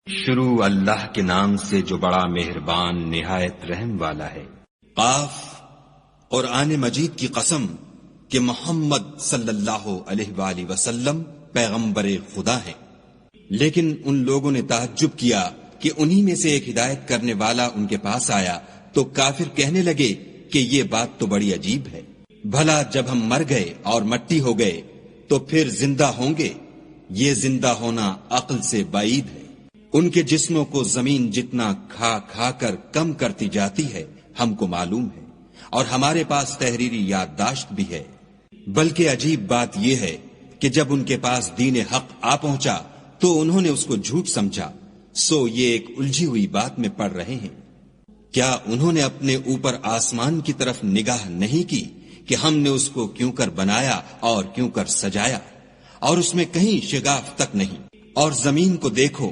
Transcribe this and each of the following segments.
شروع اللہ کے نام سے جو بڑا مہربان نہایت رحم والا ہے۔ قاف، قرآن مجید کی قسم کہ محمد صلی اللہ علیہ وآلہ وسلم پیغمبر خدا ہیں۔ لیکن ان لوگوں نے تعجب کیا کہ انہی میں سے ایک ہدایت کرنے والا ان کے پاس آیا تو کافر کہنے لگے کہ یہ بات تو بڑی عجیب ہے، بھلا جب ہم مر گئے اور مٹی ہو گئے تو پھر زندہ ہوں گے؟ یہ زندہ ہونا عقل سے بعید ہے۔ ان کے جسموں کو زمین جتنا کھا کھا کر کم کرتی جاتی ہے ہم کو معلوم ہے، اور ہمارے پاس تحریری یادداشت بھی ہے۔ بلکہ عجیب بات یہ ہے کہ جب ان کے پاس دین حق آ پہنچا تو انہوں نے اس کو جھوٹ سمجھا، سو یہ ایک الجھی ہوئی بات میں پڑ رہے ہیں۔ کیا انہوں نے اپنے اوپر آسمان کی طرف نگاہ نہیں کی کہ ہم نے اس کو کیوں کر بنایا اور کیوں کر سجایا، اور اس میں کہیں شگاف تک نہیں؟ اور زمین کو دیکھو،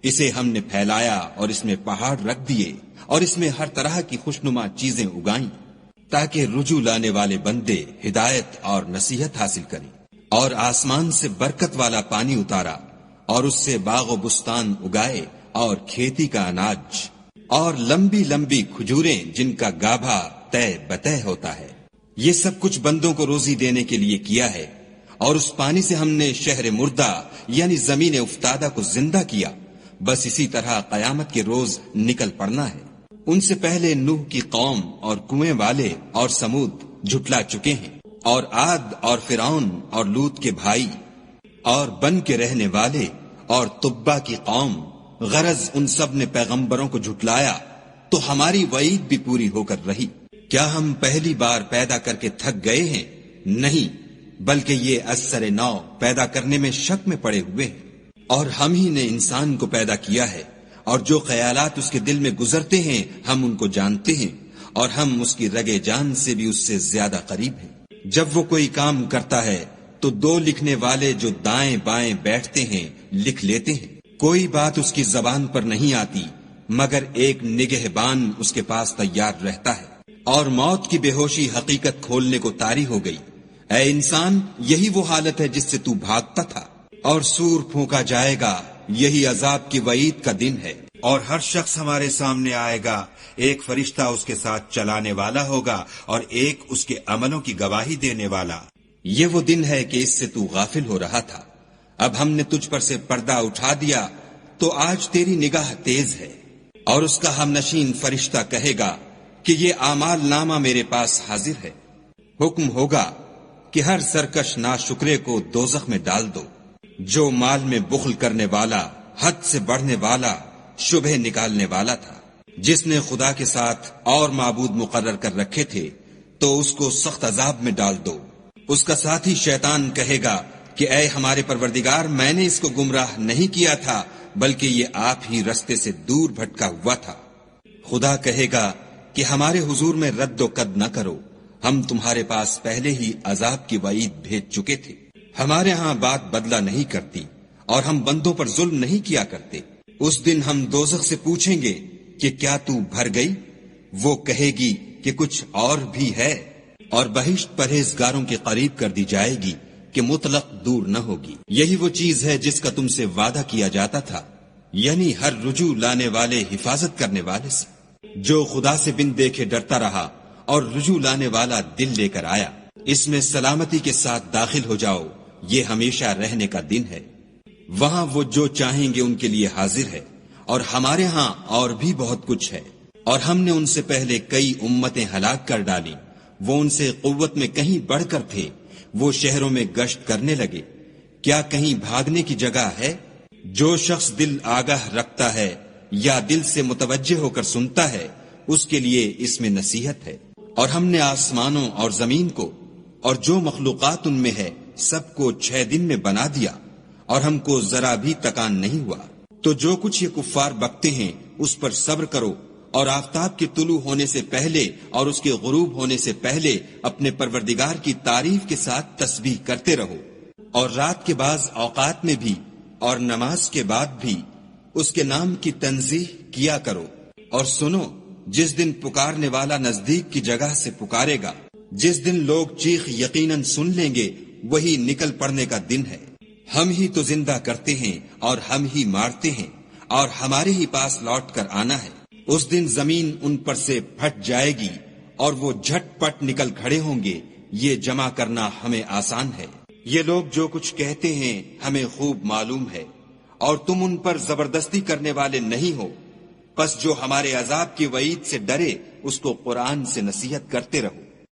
اسے ہم نے پھیلایا اور اس میں پہاڑ رکھ دیے اور اس میں ہر طرح کی خوشنما چیزیں اگائیں تاکہ رجوع لانے والے بندے ہدایت اور نصیحت حاصل کریں، اور آسمان سے برکت والا پانی اتارا اور اس سے باغ و بستان اگائے اور کھیتی کا اناج اور لمبی لمبی کھجوریں جن کا گابھا طے بطے ہوتا ہے۔ یہ سب کچھ بندوں کو روزی دینے کے لیے کیا ہے، اور اس پانی سے ہم نے شہر مردہ یعنی زمین افتادہ کو زندہ کیا۔ بس اسی طرح قیامت کے روز نکل پڑنا ہے۔ ان سے پہلے نوح کی قوم اور کنویں والے اور سمود جھٹلا چکے ہیں، اور عاد اور فرعون اور لوط کے بھائی اور بن کے رہنے والے اور تبا کی قوم، غرض ان سب نے پیغمبروں کو جھٹلایا تو ہماری وعید بھی پوری ہو کر رہی۔ کیا ہم پہلی بار پیدا کر کے تھک گئے ہیں؟ نہیں، بلکہ یہ اثر نو پیدا کرنے میں شک میں پڑے ہوئے ہیں۔ اور ہم ہی نے انسان کو پیدا کیا ہے، اور جو خیالات اس کے دل میں گزرتے ہیں ہم ان کو جانتے ہیں، اور ہم اس کی رگے جان سے بھی اس سے زیادہ قریب ہیں۔ جب وہ کوئی کام کرتا ہے تو دو لکھنے والے جو دائیں بائیں بیٹھتے ہیں لکھ لیتے ہیں۔ کوئی بات اس کی زبان پر نہیں آتی مگر ایک نگہبان اس کے پاس تیار رہتا ہے، اور موت کی بے ہوشی حقیقت کھولنے کو طاری ہو گئی۔ اے انسان، یہی وہ حالت ہے جس سے تو بھاگتا تھا، اور سور پھونکا جائے گا، یہی عذاب کی وعید کا دن ہے۔ اور ہر شخص ہمارے سامنے آئے گا، ایک فرشتہ اس کے ساتھ چلانے والا ہوگا اور ایک اس کے عملوں کی گواہی دینے والا۔ یہ وہ دن ہے کہ اس سے تو غافل ہو رہا تھا، اب ہم نے تجھ پر سے پردہ اٹھا دیا تو آج تیری نگاہ تیز ہے۔ اور اس کا ہم نشین فرشتہ کہے گا کہ یہ اعمال نامہ میرے پاس حاضر ہے۔ حکم ہوگا کہ ہر سرکش ناشکرے کو دوزخ میں ڈال دو۔ جو مال میں بخل کرنے والا، حد سے بڑھنے والا، شبہ نکالنے والا تھا، جس نے خدا کے ساتھ اور معبود مقرر کر رکھے تھے، تو اس کو سخت عذاب میں ڈال دو۔ اس کا ساتھی شیطان کہے گا کہ اے ہمارے پروردگار، میں نے اس کو گمراہ نہیں کیا تھا بلکہ یہ آپ ہی رستے سے دور بھٹکا ہوا تھا۔ خدا کہے گا کہ ہمارے حضور میں رد و قد نہ کرو، ہم تمہارے پاس پہلے ہی عذاب کی وعید بھیج چکے تھے۔ ہمارے ہاں بات بدلہ نہیں کرتی اور ہم بندوں پر ظلم نہیں کیا کرتے۔ اس دن ہم دوزخ سے پوچھیں گے کہ کیا تو بھر گئی؟ وہ کہے گی کہ کچھ اور بھی ہے، اور بہشت پرہیزگاروں کے قریب کر دی جائے گی کہ مطلق دور نہ ہوگی۔ یہی وہ چیز ہے جس کا تم سے وعدہ کیا جاتا تھا، یعنی ہر رجوع لانے والے حفاظت کرنے والے سے۔ جو خدا سے بن دیکھے ڈرتا رہا اور رجوع لانے والا دل لے کر آیا، اس میں سلامتی کے ساتھ داخل ہو جاؤ، یہ ہمیشہ رہنے کا دن ہے۔ وہاں وہ جو چاہیں گے ان کے لیے حاضر ہے، اور ہمارے ہاں اور بھی بہت کچھ ہے۔ اور ہم نے ان سے پہلے کئی امتیں ہلاک کر ڈالی، وہ ان سے قوت میں کہیں بڑھ کر تھے، وہ شہروں میں گشت کرنے لگے، کیا کہیں بھاگنے کی جگہ ہے؟ جو شخص دل آگاہ رکھتا ہے یا دل سے متوجہ ہو کر سنتا ہے، اس کے لیے اس میں نصیحت ہے۔ اور ہم نے آسمانوں اور زمین کو اور جو مخلوقات ان میں ہے سب کو 6 دن میں بنا دیا، اور ہم کو ذرا بھی تکان نہیں ہوا۔ تو جو کچھ یہ کفار بکتے ہیں اس پر صبر کرو، اور آفتاب کے طلوع ہونے سے پہلے اور اس کے غروب ہونے سے پہلے اپنے پروردگار کی تعریف کے ساتھ تسبیح کرتے رہو، اور رات کے بعض اوقات میں بھی اور نماز کے بعد بھی اس کے نام کی تنزیح کیا کرو۔ اور سنو، جس دن پکارنے والا نزدیک کی جگہ سے پکارے گا، جس دن لوگ چیخ یقیناً سن لیں گے، وہی نکل پڑنے کا دن ہے۔ ہم ہی تو زندہ کرتے ہیں اور ہم ہی مارتے ہیں، اور ہمارے ہی پاس لوٹ کر آنا ہے۔ اس دن زمین ان پر سے پھٹ جائے گی اور وہ جھٹ پٹ نکل کھڑے ہوں گے، یہ جمع کرنا ہمیں آسان ہے۔ یہ لوگ جو کچھ کہتے ہیں ہمیں خوب معلوم ہے، اور تم ان پر زبردستی کرنے والے نہیں ہو، پس جو ہمارے عذاب کی وعید سے ڈرے اس کو قرآن سے نصیحت کرتے رہو۔